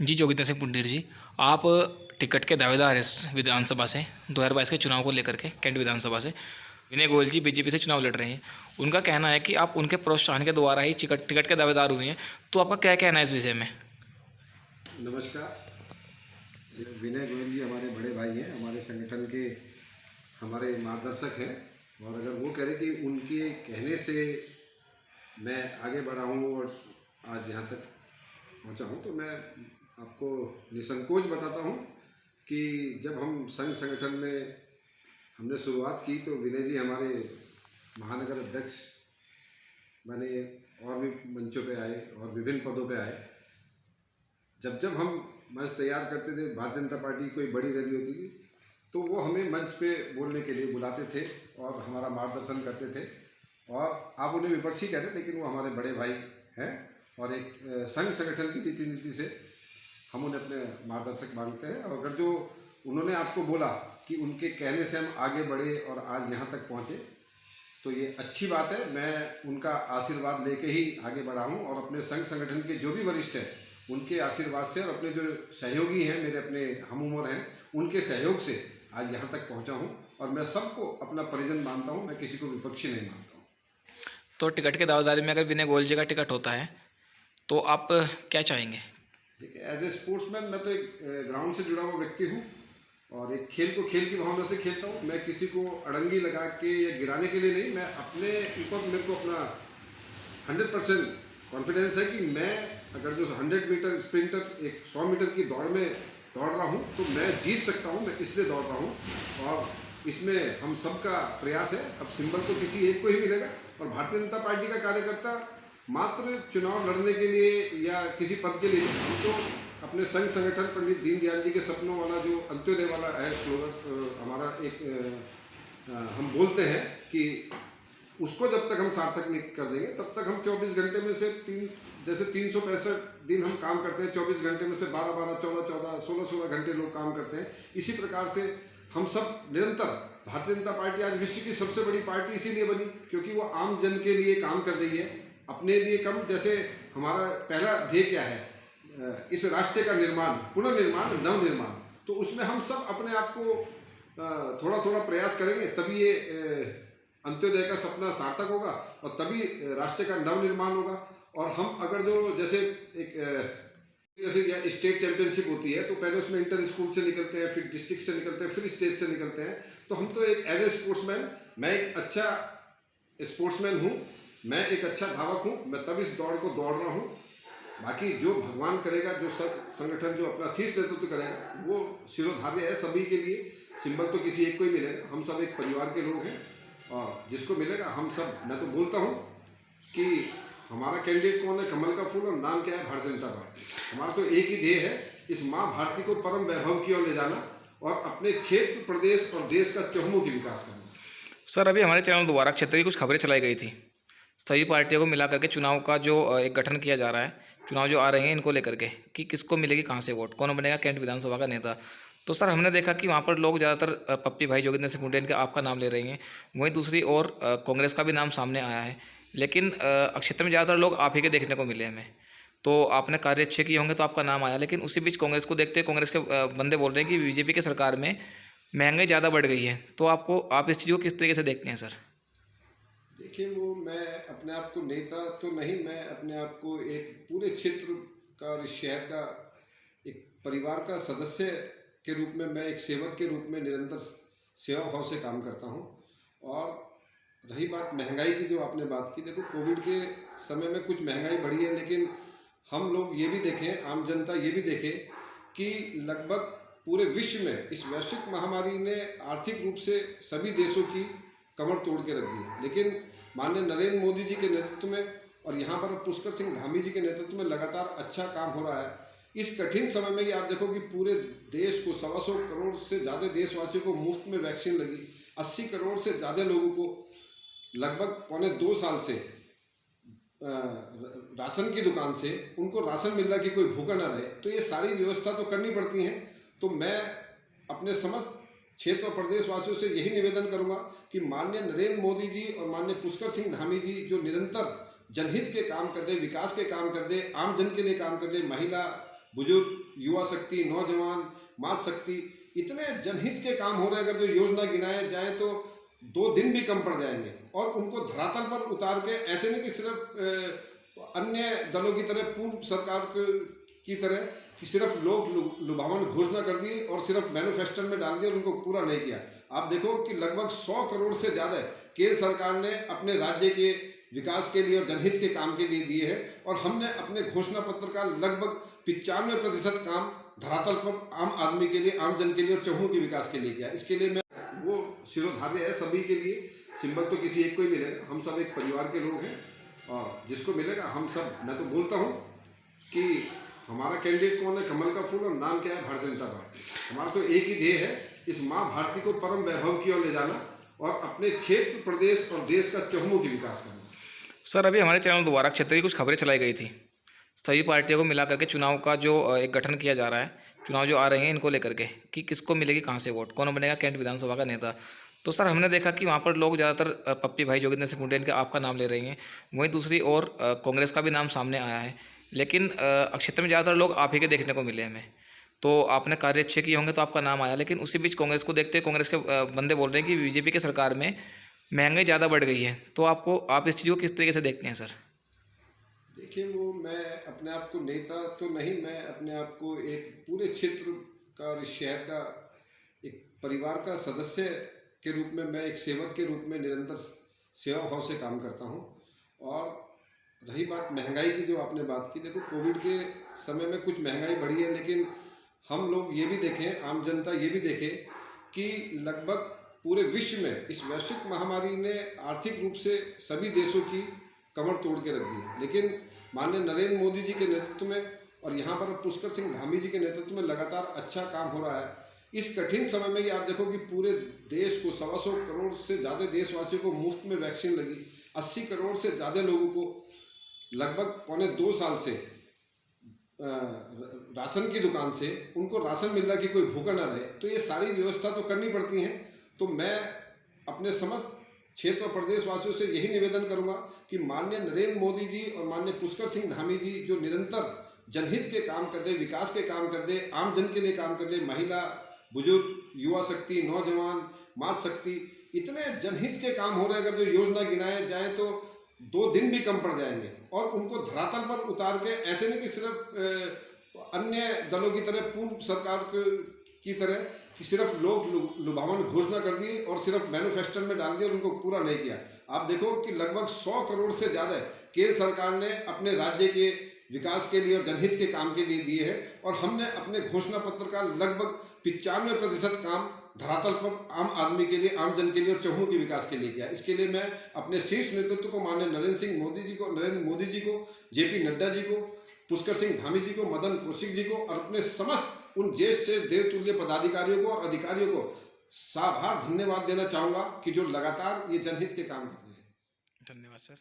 जी जोगिंदर सिंह पुंडीर जी, आप टिकट के दावेदार हैं विधानसभा से 2022 के चुनाव को लेकर के कैंट विधानसभा से। विनय गोयल जी बीजेपी से चुनाव लड़ रहे हैं। उनका कहना है कि आप उनके प्रोत्साहन के द्वारा ही टिकट के दावेदार हुए हैं, तो आपका क्या कहना है इस विषय में? नमस्कार। विनय गोयल जी हमारे बड़े भाई हैं, हमारे संगठन के हमारे मार्गदर्शक हैं। और अगर वो कह रहे कि उनके कहने से मैं आगे बढ़ा हूँ और आज यहाँ तक पहुँचा हूँ, तो मैं आपको निसंकोच बताता हूँ कि जब हम संघ संगठन में हमने शुरुआत की तो विनय जी हमारे महानगर अध्यक्ष बने और भी मंचों पे आए और विभिन्न पदों पे आए। जब हम मंच तैयार करते थे, भारतीय जनता पार्टी की कोई बड़ी रैली होती थी तो वो हमें मंच पे बोलने के लिए बुलाते थे और हमारा मार्गदर्शन करते थे। और आप उन्हें विपक्षी कह रहे हैं, लेकिन वो हमारे बड़े भाई हैं और एक संघ संगठन की रीति नीति से हम उन्हें अपने मार्गदर्शक मानते हैं। और अगर जो उन्होंने आपको बोला कि उनके कहने से हम आगे बढ़े और आज यहाँ तक पहुँचे, तो ये अच्छी बात है। मैं उनका आशीर्वाद लेके ही आगे बढ़ा हूँ और अपने संघ संगठन के जो भी वरिष्ठ हैं उनके आशीर्वाद से और अपने जो सहयोगी हैं, मेरे अपने हम उम्र हैं, उनके सहयोग से आज यहाँ तक पहुँचा हूँ। और मैं सबको अपना परिजन मानता हूँ, मैं किसी को विपक्षी नहीं मानता हूँ। तो टिकट के दावेदारी में अगर विनय गोयल जी का टिकट होता है तो आप क्या चाहेंगे? देखिए, एज ए स्पोर्ट्समैन मैं तो एक ग्राउंड से जुड़ा हुआ व्यक्ति हूँ और एक खेल को खेल की भावना से खेलता हूँ। मैं किसी को अड़ंगी लगा के या गिराने के लिए नहीं, मैं अपने ऊपर मेरे को अपना 100% कॉन्फिडेंस है कि मैं अगर जो 100 मीटर स्प्रिंटर एक 100 मीटर की दौड़ में दौड़ रहा हूँ तो मैं जीत सकता हूँ। मैं इसलिए दौड़ रहा हूँ और इसमें हम सबका प्रयास है। अब सिंबल तो किसी एक को ही मिलेगा और भारतीय जनता पार्टी का कार्यकर्ता मात्र चुनाव लड़ने के लिए या किसी पद के लिए, हम तो अपने संघ संगठन पंडित दीनदयाल जी के सपनों वाला जो अंत्योदय वाला है स्लोगन हमारा एक हम बोलते हैं कि उसको जब तक हम सार्थक नहीं कर देंगे तब तक हम 24 घंटे में से जैसे 365 दिन हम काम करते हैं, 24 घंटे में से 12-12, 14-14, 16-16 घंटे लोग काम करते हैं। इसी प्रकार से हम सब निरंतर, भारतीय जनता पार्टी आज विश्व की सबसे बड़ी पार्टी इसीलिए बनी क्योंकि वो आम जन के लिए काम कर रही है, अपने लिए कम। जैसे हमारा पहला ध्येय क्या है, इस राष्ट्र का निर्माण, पुनर्निर्माण, नवनिर्माण। तो उसमें हम सब अपने आप को थोड़ा थोड़ा प्रयास करेंगे, तभी ये अंत्योदय का सपना सार्थक होगा और तभी राष्ट्र का नवनिर्माण होगा। और हम अगर जो जैसे एक जैसे स्टेट चैंपियनशिप होती है तो पहले उसमें इंटर स्कूल से निकलते हैं, फिर डिस्ट्रिक्ट से निकलते हैं, फिर स्टेट से निकलते हैं। तो हम तो एक एज ए स्पोर्ट्समैन, मैं एक अच्छा स्पोर्ट्समैन हूँ, मैं एक अच्छा धावक हूँ, मैं तब इस दौड़ को दौड़ रहा हूँ। बाकी जो भगवान करेगा, जो संगठन जो अपना शीर्ष नेतृत्व करेगा, वो शिरोधार्य है सभी के लिए। सिंबल तो किसी एक को ही मिलेगा, हम सब एक परिवार के लोग हैं और जिसको मिलेगा हम सब। मैं तो बोलता हूँ कि हमारा कैंडिडेट कौन है, कमल का फूल, और नाम क्या है, भारतीय जनता पार्टी। हमारा तो एक ही ध्येय है, इस माँ भारती को परम वैभव की ओर ले जाना और अपने क्षेत्र, प्रदेश और देश का चहुमुखी विकास करना। सर, अभी हमारे चैनल द्वारा क्षेत्र की कुछ खबरें चलाई गई थी, सभी पार्टियों को मिला करके चुनाव का जो एक गठन किया जा रहा है, चुनाव जो आ रहे हैं इनको लेकर के कि किसको मिलेगी कहाँ से वोट, कौन बनेगा कैंट विधानसभा का नेता। तो सर, हमने देखा कि वहाँ पर लोग ज़्यादातर पप्पी भाई जोगिंदर सिंह पुंडीर के आपका नाम ले रहे हैं, वहीं दूसरी ओर कांग्रेस का भी नाम सामने आया है। लेकिन क्षेत्र में ज़्यादातर लोग आप ही के देखने को मिले हमें। तो आपने कार्य अच्छे किए होंगे तो आपका नाम आया, लेकिन उसी बीच कांग्रेस को देखते कांग्रेस के बंदे बोल रहे हैं कि बीजेपी की सरकार में महंगाई ज़्यादा बढ़ गई है। तो आप इस चीज़ को किस तरीके से देखते हैं सर? देखिए, वो मैं अपने आप को नेता तो नहीं, मैं अपने आप को एक पूरे क्षेत्र का और इस शहर का एक परिवार का सदस्य के रूप में, मैं एक सेवक के रूप में निरंतर सेवा भाव से काम करता हूँ। और रही बात महंगाई की, जो आपने बात की, देखो कोविड के समय में कुछ महंगाई बढ़ी है, लेकिन हम लोग ये भी देखें, आम जनता ये भी देखे कि लगभग पूरे विश्व में इस वैश्विक महामारी ने आर्थिक रूप से सभी देशों की कमर तोड़ के रख दी है। लेकिन माननीय नरेंद्र मोदी जी के नेतृत्व में और यहाँ पर पुष्कर सिंह धामी जी के नेतृत्व में लगातार अच्छा काम हो रहा है। इस कठिन समय में ये आप देखो कि पूरे देश को 125 करोड़ से ज़्यादा देशवासियों को मुफ्त में वैक्सीन लगी, 80 करोड़ से ज़्यादा लोगों को लगभग पौने 2 साल से राशन की दुकान से उनको राशन मिल रहा कि कोई भूखा ना रहे। तो ये सारी व्यवस्था तो करनी पड़ती हैं। तो मैं अपने समस्त क्षेत्र और प्रदेशवासियों से यही निवेदन करूंगा कि माननीय नरेंद्र मोदी जी और माननीय पुष्कर सिंह धामी जी जो निरंतर जनहित के काम कर रहे, विकास के काम कर रहे, आम जन के लिए काम कर रहे, महिला बुजुर्ग, युवा शक्ति, नौजवान, मातृ शक्ति, इतने जनहित के काम हो रहे हैं। अगर जो योजना गिनाए जाए तो 2 दिन भी कम पड़ जाएंगे और उनको धरातल पर उतार के, ऐसे नहीं कि सिर्फ अन्य दलों की तरह, पूर्व सरकार की तरह कि सिर्फ लोग लुभावन घोषणा कर दी और सिर्फ मैनिफेस्टो में डाल दिया और उनको पूरा नहीं किया। आप देखो कि लगभग 100 करोड़ से ज़्यादा केंद्र सरकार ने अपने राज्य के विकास के लिए और जनहित के काम के लिए दिए हैं और हमने अपने घोषणा पत्र का लगभग 95% काम धरातल पर आम आदमी के लिए, आम जन के लिए और चहुओं के विकास के लिए किया। इसके लिए मैं वो शिरोधार्य है सभी के लिए। सिंबल तो किसी एक को ही मिलेगा, हम सब एक परिवार के लोग हैं और जिसको मिलेगा हम सब। मैं तो बोलता हूँ कि हमारा कैंडिडेट कौन है, कमल का फूल, और नाम क्या है, भारतीय जनता पार्टी। हमारा तो एक ही ध्येय है, इस माँ भारती को परम वैभव की ओर ले जाना और अपने क्षेत्र, प्रदेश और देश का चहुओं की विकास करना। सर, अभी हमारे चैनल द्वारा क्षेत्र की कुछ खबरें चलाई गई थी, सभी पार्टियों को मिला करके चुनाव का जो एक गठन किया जा रहा है, चुनाव जो आ रहे हैं इनको लेकर के, कि किसको मिलेगी कहाँ से वोट, कौन बनेगा कैंट विधानसभा का नेता। तो सर, हमने देखा कि वहाँ पर लोग ज़्यादातर पप्पी भाई जोगिंदर सिंह मुंडे इनके आपका नाम ले रही हैं, वहीं दूसरी ओर कांग्रेस का भी नाम सामने आया है, लेकिन क्षेत्र में ज़्यादातर लोग आप ही के देखने को मिले हमें। तो आपने कार्य अच्छे किए होंगे तो आपका नाम आया, लेकिन उसी बीच कांग्रेस को देखते कांग्रेस के बंदे बोल रहे हैं कि बीजेपी की सरकार में महंगाई ज़्यादा बढ़ गई है। तो आप इस चीज़ को किस तरीके से देखते हैं सर? देखिए, वो मैं अपने आप को नेता तो नहीं, मैं अपने आप को एक पूरे क्षेत्र का और इस शहर का एक परिवार का सदस्य के रूप में, मैं एक सेवक के रूप में निरंतर सेवा भाव से काम करता हूँ। और रही बात महंगाई की, जो आपने बात की, देखो कोविड के समय में कुछ महंगाई बढ़ी है, लेकिन हम लोग ये भी देखें, आम जनता ये भी देखे कि लगभग पूरे विश्व में इस वैश्विक महामारी ने आर्थिक रूप से सभी देशों की कमर तोड़ के रख दी। लेकिन माननीय नरेंद्र मोदी जी के नेतृत्व में और यहाँ पर पुष्कर सिंह धामी जी के नेतृत्व में लगातार अच्छा काम हो रहा है। इस कठिन समय में ही आप देखो कि पूरे देश को 125 करोड़ से ज़्यादा देशवासियों को मुफ्त में वैक्सीन लगी, 80 करोड़ से ज़्यादा लोगों को लगभग 1.25 साल से राशन की दुकान से उनको राशन मिल रहा कि कोई भूखा ना रहे। तो ये सारी व्यवस्था तो करनी पड़ती हैं। तो मैं अपने समस्त क्षेत्र और प्रदेशवासियों से यही निवेदन करूंगा कि माननीय नरेंद्र मोदी जी और माननीय पुष्कर सिंह धामी जी जो निरंतर जनहित के काम कर रहे, विकास के काम कर रहे, आम जन के लिए काम कर रहे, महिला, बुजुर्ग, युवा शक्ति, नौजवान, मातृ शक्ति, इतने जनहित के काम हो रहे हैं। अगर जो योजना गिनाए जाए तो 2 दिन भी कम पड़ जाएंगे और उनको धरातल पर उतार के, ऐसे नहीं कि सिर्फ अन्य दलों की तरह, पूर्व सरकार की तरह कि सिर्फ लोग लुभावन घोषणा कर दी और सिर्फ मैनिफेस्टो में डाल दिया और उनको पूरा नहीं किया। आप देखो कि लगभग 100 करोड़ से ज़्यादा केंद्र सरकार ने अपने राज्य के विकास के लिए और जनहित के काम के लिए दिए हैं और हमने अपने घोषणा पत्र का लगभग 95% काम धरातल पर आम आदमी के लिए, आम जन के लिए और चहुओं के विकास के लिए किया। इसके लिए मैं अपने शीर्ष नेतृत्व को, माननीय नरेंद्र मोदी जी को, जेपी नड्डा जी को, पुष्कर सिंह धामी जी को, मदन कौशिक जी को और अपने समस्त उन ज्येष्ठ से देवतुल्य पदाधिकारियों को और अधिकारियों को साभार धन्यवाद देना चाहूँगा कि जो लगातार ये जनहित के काम कर रहे हैं। धन्यवाद सर।